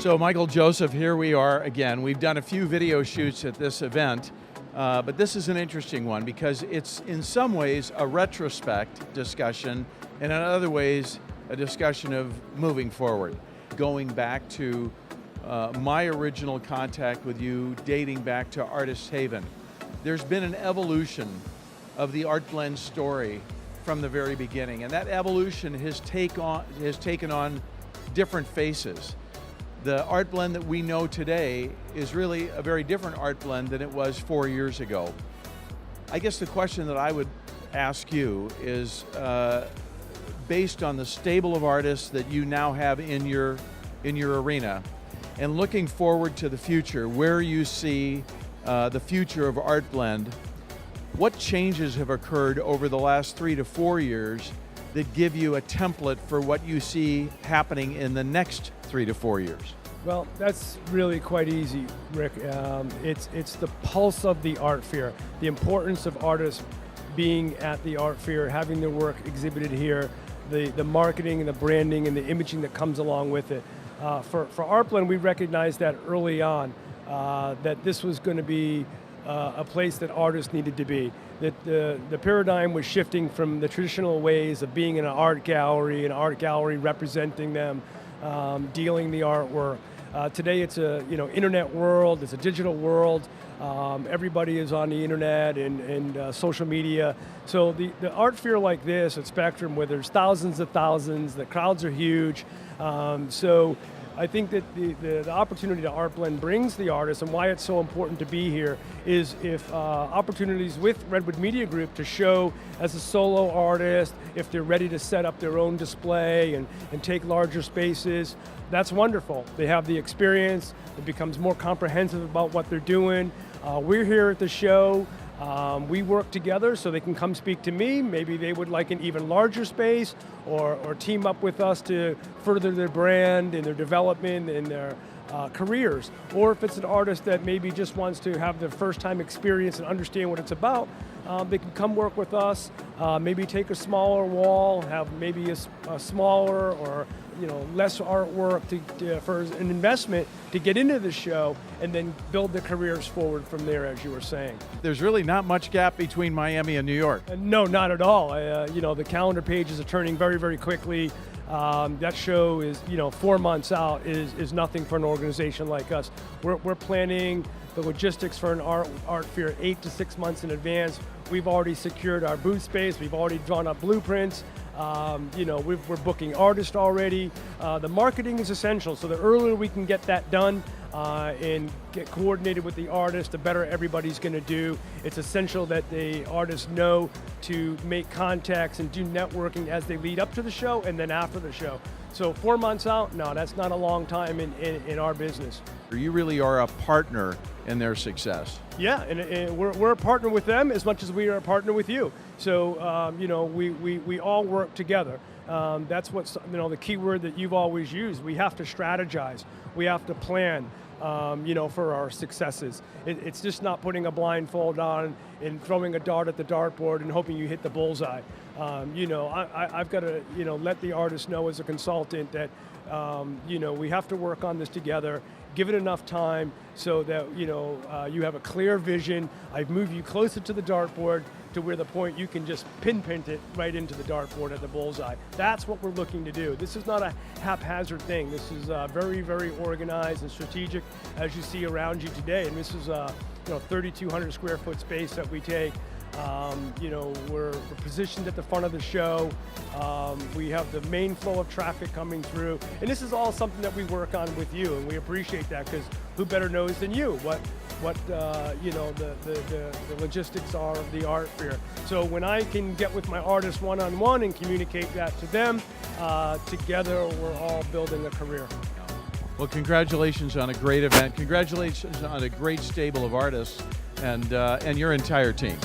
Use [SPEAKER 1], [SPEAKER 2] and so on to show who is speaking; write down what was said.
[SPEAKER 1] So Michael Joseph, here we are again. We've done a few video shoots at this event, but this is an interesting one because it's in some ways a retrospect discussion, and in other ways a discussion of moving forward. Going back to my original contact with you, dating back to Artist Haven. There's been an evolution of the Artblend story from the very beginning, and that evolution has taken on different faces. The Artblend that we know today is really a very different Artblend than it was 4 years ago. I guess the question that I would ask you is, based on the stable of artists that you now have in your arena, and looking forward to the future, where you see the future of Artblend, what changes have occurred over the last 3 to 4 years that give you a template for what you see happening in the next 3 to 4 years?
[SPEAKER 2] Well, that's really quite easy, Rick. It's the pulse of the art fair, the importance of artists being at the art fair, having their work exhibited here, the marketing and the branding and the imaging that comes along with it. For Artblend, we recognized that early on, that this was going to be a place that artists needed to be. That the paradigm was shifting from the traditional ways of being in an art gallery representing them, dealing the artwork. Today it's a internet world, it's a digital world. Everybody is on the internet and social media. So the art fair like this at Spectrum, where there's thousands of thousands, the crowds are huge. So I think that the opportunity that Artblend brings the artists, and why it's so important to be here, is if opportunities with Redwood Media Group to show as a solo artist, if they're ready to set up their own display and take larger spaces, that's wonderful. They have the experience, it becomes more comprehensive about what they're doing. We're here at the show. We work together so they can come speak to me. Maybe they would like an even larger space or team up with us to further their brand and their development and their careers. Or if it's an artist that maybe just wants to have their first time experience and understand what it's about, they can come work with us, maybe take a smaller wall, have maybe a smaller or less artwork for an investment to get into the show and then build their careers forward from there, as you were saying.
[SPEAKER 1] There's really not much gap between Miami and New York.
[SPEAKER 2] No, not at all. The calendar pages are turning very, very quickly. That show is, 4 months out is nothing for an organization like us. We're planning the logistics for an art fair 8 to 6 months in advance. We've already secured our booth space. We've already drawn up blueprints. We're booking artists already. The marketing is essential, so the earlier we can get that done and get coordinated with the artist, the better everybody's going to do. It's essential that the artists know to make contacts and do networking as they lead up to the show and then after the show. So 4 months out, no, that's not a long time in our business.
[SPEAKER 1] You really are a partner in their success.
[SPEAKER 2] Yeah, and we're a partner with them as much as we are a partner with you. So, we all work together. That's what's, the key word that you've always used. We have to strategize. We have to plan, for our successes. It's just not putting a blindfold on and throwing a dart at the dartboard and hoping you hit the bullseye. I've got to, let the artist know as a consultant that, we have to work on this together. Give it enough time so that you have a clear vision. I've moved you closer to the dartboard to where the point you can just pinpoint it right into the dartboard at the bullseye. That's what we're looking to do. This is not a haphazard thing. This is very, very organized and strategic, as you see around you today. And this is 3,200 square foot space that we take. We're positioned at the front of the show. We have the main flow of traffic coming through, and this is all something that we work on with you, and we appreciate that because who better knows than you what the logistics are of the art fair. So when I can get with my artists one-on-one and communicate that to them, together we're all building a career.
[SPEAKER 1] Well, congratulations on a great event. Congratulations on a great stable of artists and your entire team.